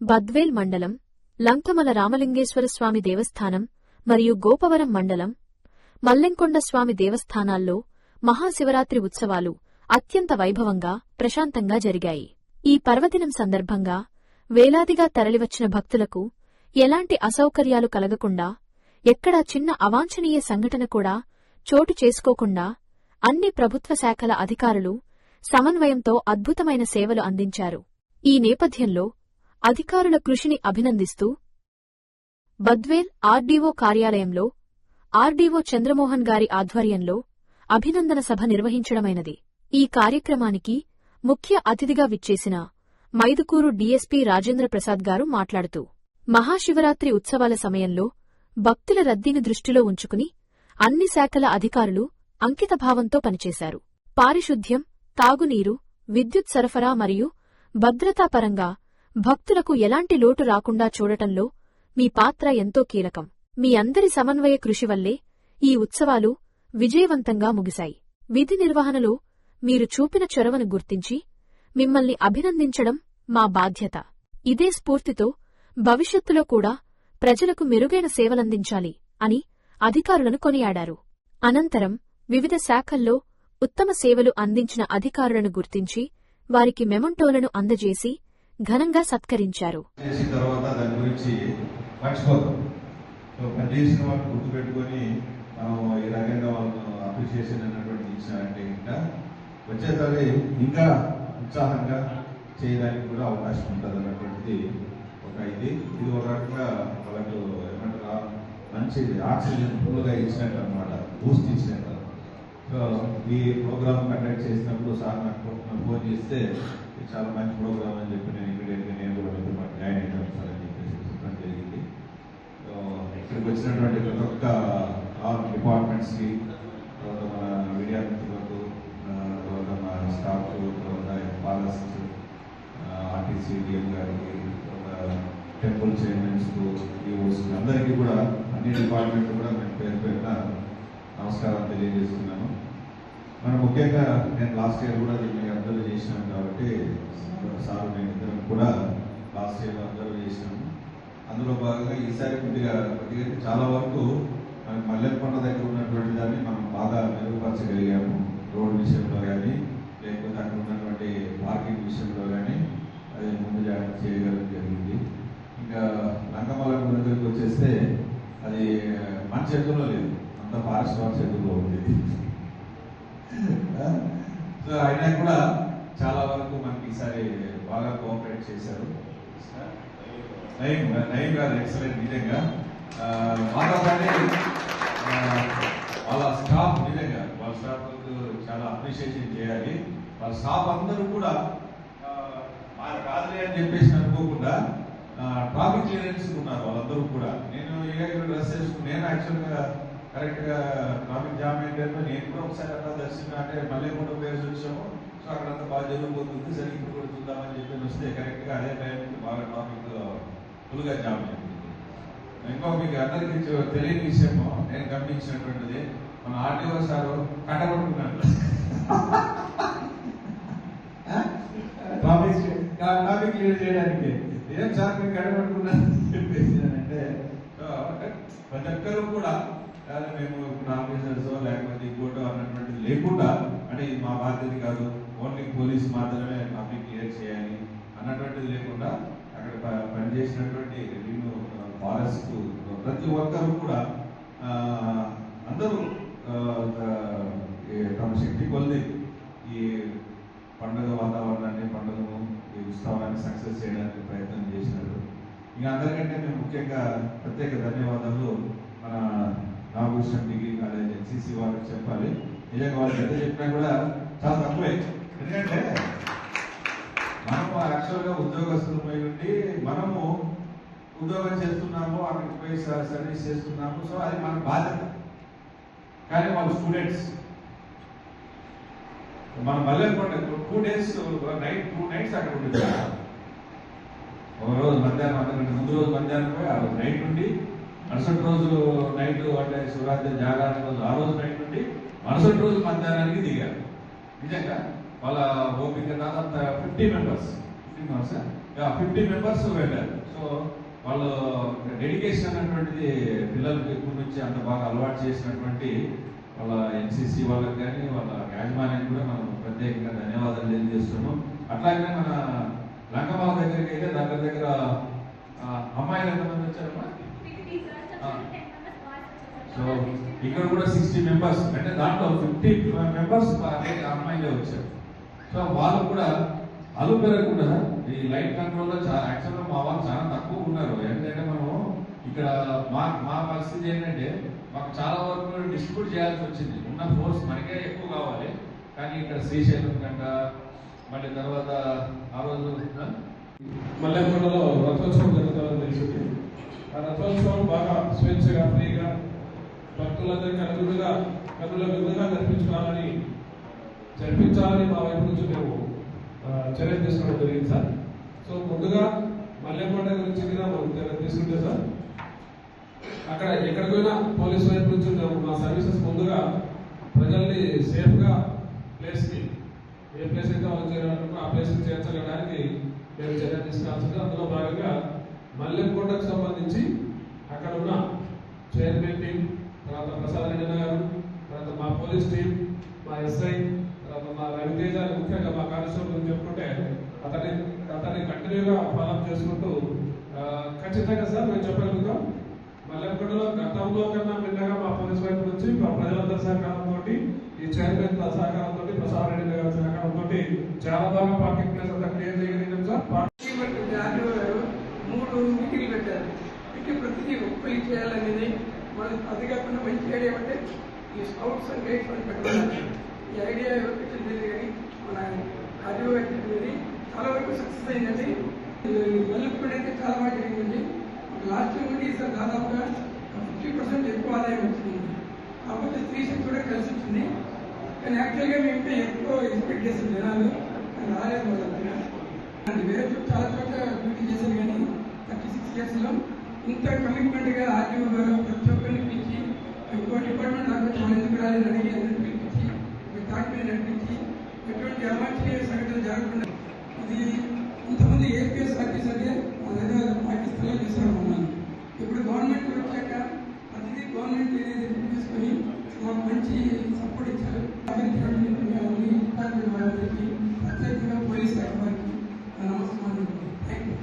బద్వేల్ మండలం, లంకమల రామలింగేశ్వర స్వామి దేవస్థానం మరియు గోపవరం మండలం, మల్లెంకొండ స్వామి దేవస్థానాల్లో మహాశివరాత్రి ఉత్సవాలు అత్యంత వైభవంగా, ప్రశాంతంగా జరిగాయి. ఈ పర్వదినం సందర్భంగా వేలాదిగా తరలివచ్చిన భక్తులకు ఎలాంటి అసౌకర్యాలు కలగకుండా, ఎక్కడా చిన్న అవాంఛనీయ సంఘటన కూడా చోటు చేసుకోకుండా అన్ని ప్రభుత్వ శాఖల అధికారులు సమన్వయంతో అద్భుతమైన సేవలు అందించారు. ఈ నేపథ్యంలో అధికారుల కృషిని అభినందిస్తూ బద్వేల్ ఆర్డీఓ కార్యాలయంలో ఆర్డీఓ చంద్రమోహన్ గారి ఆధ్వర్యంలో అభినందన సభ నిర్వహించడమైనది. ఈ కార్యక్రమానికి ముఖ్య అతిథిగా విచ్చేసిన మైదుకూరు డీఎస్పీ రాజేంద్ర ప్రసాద్ గారు మాట్లాడుతూ, మహాశివరాత్రి ఉత్సవాల సమయంలో భక్తుల రద్దీని దృష్టిలో ఉంచుకుని అన్ని శాఖల అధికారులు అంకితభావంతో పనిచేశారు. పారిశుద్ధ్యం, తాగునీరు, విద్యుత్ సరఫరా మరియు భద్రతాపరంగా భక్తులకు ఎలాంటి లోటు రాకుండా చూడటంలో మీ పాత్ర ఎంతో కీలకం. మీ అందరి సమన్వయ కృషి వల్లే ఈ ఉత్సవాలు విజయవంతంగా ముగిశాయి. విధి నిర్వహణలో మీరు చూపిన చొరవను గుర్తించి మిమ్మల్ని అభినందించడం మా బాధ్యత. ఇదే స్ఫూర్తితో భవిష్యత్తులో కూడా ప్రజలకు మెరుగైన సేవలందించాలి అని అధికారులను కొనియాడారు. అనంతరం వివిధ శాఖల్లో ఉత్తమ సేవలు అందించిన అధికారులను గుర్తించి వారికి మెమంటోలను అందజేసి ఘనంగా సత్కరించారు. వచ్చేసరి ఇంకా ఉత్సాహంగా చేయడానికి కూడా అవకాశం ఉంటుంది అన్నటువంటిది ఇది ఒక రకంగా వాళ్ళకు ఏమంటారు, మంచి ఆక్సిజన్ ఫుల్గా ఇచ్చినట్టు అనమాట, బూస్ట్ ఇచ్చినట్టు. సో ఈ ప్రోగ్రామ్ కండక్ట్ చేసినప్పుడు సార్ నాకు ఫోన్ చేస్తే చాలా మంచి ప్రోగ్రామ్ అని చెప్పి నేను ఇమీడియట్గా నేను కూడా మీతో జాయిన్ అయినాను సార్ అని చెప్పేసి చెప్పడం జరిగింది. సో ఇక్కడికి వచ్చినటువంటి ప్రతి ఒక్క డిపార్ట్మెంట్స్కి, తర్వాత మన మీడియా మిత్రులకు, తర్వాత మన స్టాఫ్, తర్వాత ఫారెస్ట్, ఆర్టీసీ డిఎం గారికి, టెంపుల్ చైర్మన్స్కు, ఈఓస్కి అందరికీ కూడా అన్ని డిపార్ట్మెంట్లు కూడా నేను పేరు పేరున నమస్కారం తెలియజేస్తున్నాను. మనం ముఖ్యంగా నేను లాస్ట్ ఇయర్ కూడా దీన్ని అబ్జర్వ్ చేసినాను కాబట్టి సార్ నేను ఇద్దరం కూడా లాస్ట్ ఇయర్ అబ్జర్వ్ చేసినాము. అందులో భాగంగా ఈసారి కొద్దిగా చాలా వరకు మనకి మల్లెంకొండ దగ్గర ఉన్నటువంటి దాన్ని మనం బాగా మెరుగుపరచగలిగాము. రోడ్ విషయంలో కానీ, లేకపోతే అక్కడ ఉన్నటువంటి పార్కింగ్ విషయంలో కానీ అది ముందు జాగ్రత్త చేయగలం జరిగింది. ఇంకా లంకమల దగ్గరికి వచ్చేస్తే అది మన చేతుల్లో లేదు, అంత ఫారెస్ట్ వారి చేతుల్లో ఉంది. సో అయినా కూడా చాలా వరకు మనకి ఈసారి బాగా కోఆపరేట్ చేశారు. నయం గారు ఎక్సలెంట్. నిజంగా వాళ్ళ స్టాఫ్, నిజంగా వాళ్ళ స్టాఫ్ చాలా అప్రిషియేషన్ చేయాలి. వాళ్ళ స్టాఫ్ అందరూ కూడా మాకు కాదులే అని చెప్పేసి అనుకోకుండా ట్రాఫిక్ క్లియరెన్స్ ఉన్నారు వాళ్ళందరూ కూడా. నేను ఏ డ్రెస్ చేసుకుని నేను యాక్చువల్గా కరెక్ట్గా ట్రాఫిక్ జామ్ ఏంటంటే నేను కూడా ఒకసారి అట్లా దర్శనం అంటే మళ్ళీ కూడా పేరు వచ్చాము. సో అక్కడంతా బాగా జరిగిపోతుంది, సరే ఇప్పుడు కూడా చూద్దామని చెప్పి వస్తే కరెక్ట్గా అదే టైంకి బాగా ట్రాఫిక్ ఫుల్గా జామ్ అయింది. ఇంకో మీకు అందరికీ తెలియని విషయము నేను గమనించినటువంటిది, మన ఆర్టీఓ సారు కట్టబడుకున్నాడు ట్రాఫిక్ క్లియర్ చేయడానికి. ఏం సార్ మీరు కట్టబడుకున్నారని చెప్పేసి అంటే ప్రతి ఒక్కరు కూడా మేము ఆఫీసర్స్ లేకపోతే ఇంకోటో అన్నటువంటిది లేకుండా, అంటే ఇది మా బాధ్యత కాదు, ఓన్లీ పోలీస్ మాత్రమే ట్రాఫిక్ క్లియర్ చేయాలి అన్నటువంటిది లేకుండా అక్కడ పనిచేసినటువంటి రెవెన్యూ, ఫారెస్ట్ ప్రతి ఒక్కరు కూడా అందరూ తమ శక్తి కొద్ది ఈ పండుగ వాతావరణాన్ని, పండుగను, ఈ ఉత్సవాన్ని సక్సెస్ చేయడానికి ప్రయత్నం చేసినారు. ఇంకా అందరికంటే మేము ముఖ్యంగా ప్రత్యేక ధన్యవాదాలు మన నాగభూషణ్ డిగ్రీ కాలేజ్ ఎన్సీసీ వారికి చెప్పాలి. నిజంగా వాళ్ళకి ఎంత చెప్పినా కూడా చాలా తక్కువే. ఎందుకంటే మనము యాక్చువల్గా ఉద్యోగస్తులపై ఉండి మనము ఉద్యోగం చేస్తున్నాము, అక్కడికి పోయి సర్వీస్ చేస్తున్నాము. సో అది మన బాధ్యత. కానీ వాళ్ళు స్టూడెంట్స్. మన మల్లెంకొండ 2 days అక్కడ ఉంటుంది. ఒక రోజు మధ్యాహ్నం, అంతకంటే ముందు రోజు మధ్యాహ్నం పోయి ఆ రోజు నైట్ నుండి, మరుసటి రోజు నైట్ అంటే శివరాత్రి జాగారం రోజు ఆ రోజు నైట్ నుండి మరుసటి రోజు మధ్యాహ్నానికి దిగారు. నిజంగా వాళ్ళ ఓపిక దాదాపు 50 మెంబర్స్ 50 మెంబర్స్ వెళ్ళారు. సో వాళ్ళు డెడికేషన్ అనేటువంటిది పిల్లలకి ఇప్పటి నుంచి అంత బాగా అలవాటు చేసినటువంటి వాళ్ళ ఎన్సీసీ వాళ్ళకి కానీ వాళ్ళ యాజమాన్యానికి కూడా మనం ప్రత్యేకంగా ధన్యవాదాలు తెలియజేస్తున్నాం. అట్లాగే మన లంకమాల దగ్గరికి అయితే దగ్గర అమ్మాయిలు ఎంతమంది వచ్చారమ్మా? సో ఇక్కడ కూడా 60 మెంబర్స్, అంటే దాంట్లో 50 మెంబర్స్ అమ్మాయిలే వచ్చారు. సో వాళ్ళు కూడా అలు పెరగకుండా ఈ లైట్ కంట్రోల్ లో యాక్చువల్గా మా వాళ్ళు చాలా తక్కువ ఉన్నారు. ఎందుకంటే మనం ఇక్కడ మా పరిస్థితి ఏంటంటే మాకు చాలా వరకు డిస్ట్రిబ్యూట్ చేయాల్సి వచ్చింది. ఉన్న ఫోర్స్ మనకే ఎక్కువ కావాలి, కానీ ఇక్కడ శ్రీశైలం కంట మళ్ళీ తర్వాత ఆ రోజు మల్లెకొండలో రథోత్సవం జరుగుతుందని తెలిసింది. ఆ రథోత్సవం బాగా స్వేచ్ఛగా ఫ్రీగా భక్తులందరికీ కన్నుల విధంగా జరిపించాలని మా వైపు నుంచి మేము చర్యలు తీసుకోవడం జరిగింది సార్. సో ముందుగా మల్లెకొండ గురించి కూడా మనం తీసుకుంటే సార్, అక్కడ ఎక్కడికి పోయినా పోలీస్ వైపు నుంచి మా సర్వీసెస్ ముందుగా ప్రజల్ని సేఫ్గా ప్లేస్కి ఏ ప్లేస్ అయితే వాళ్ళు చేరాలనుకో ఆ ప్లేస్కి చేర్చడానికి మేము చర్య తీసుకోవాల్సింది. అందులో భాగంగా మల్లెకొండకు సంబంధించి అక్కడ ఉన్న చైర్మన్ టీం, తర్వాత ప్రసాద్ రెడ్డి గారు, తర్వాత మా పోలీస్ టీం, మా ఎస్ఐ, తర్వాత మా రవితేజ, ముఖ్యంగా మా కానిస్టేబుల్ గురించి చెప్పుకుంటే అతన్ని కంటిన్యూగా ఫాలోఅప్ చేసుకుంటూ ఖచ్చితంగా సార్ మేము చెప్పగలుగుతాం. మల్లెకొండలో గతంలో కన్నా భిన్నగా మా పోలీస్ వైపు నుంచి మా ప్రజలందరి సహకారంతో, ఈ చైర్మన్ సహకారంతో, ప్రసాద్ రెడ్డి గారి సహకారంతో చాలా బాగా పార్కింగ్ ప్లేస్ అంతా క్లియర్ చేయగలిగినాం సార్. 3 మీటింగ్లు పెట్టారు. పెట్టి ప్రతిదీ ఒక్కరికి చేయాలనేది మన, అది కాకుండా మంచి ఐడియా అంటే ఈ స్కౌట్స్ అండ్ గైడ్స్ అని పెట్టాలి. ఈ ఐడియా ఎవరు పెట్టింది కానీ మన ఆర్డీఓ పెట్టింది చాలా వరకు సక్సెస్ అయిందండి. మల్లెకొండ అయితే చాలా బాగా జరిగిందండి. లాస్ట్ టైం కూడా ఈసారి దాదాపుగా 50% ఎక్కువ ఆదాయం వచ్చింది. కాకపోతే శ్రీశక్తి కూడా కలిసి వచ్చింది. కానీ యాక్చువల్గా మేము ఇంకా ఎక్కువ ఎక్స్పెక్ట్ చేసిన జనాలు కానీ రాలేదు. వాళ్ళ వేరే చాలా చోట్ల డ్యూటీ చేశారు, కానీ 36 ఇయర్స్లో ఇంత కమిట్మెంట్గా ఆర్టీఓ గారు ప్రతి ఒక్కరిని పిలిచి ఇంకో డిపార్ట్మెంట్ నాకు వాళ్ళు ఎందుకు రాలేదు అడిగి అందరిని పిలిపించి తాటి మీద నడిపించి ఎటువంటి అవాంఛనీయ సంఘటనలు జరగకుండా, ఇది ఇంతమంది ఏపీఎస్ ఆర్టీస్ అంటే మా దగ్గర పాకిస్తాన్లో తీసుకున్నాను. ఇప్పుడు గవర్నమెంట్ వచ్చాక ప్రతిదీ గవర్నమెంట్ తీసుకొని మాకు మంచి సపోర్ట్ ఇచ్చారు. డిపార్ట్మెంట్ వారికి ప్రత్యేకంగా పోలీస్ శాఖ వారికి నమస్కారం. Thank you.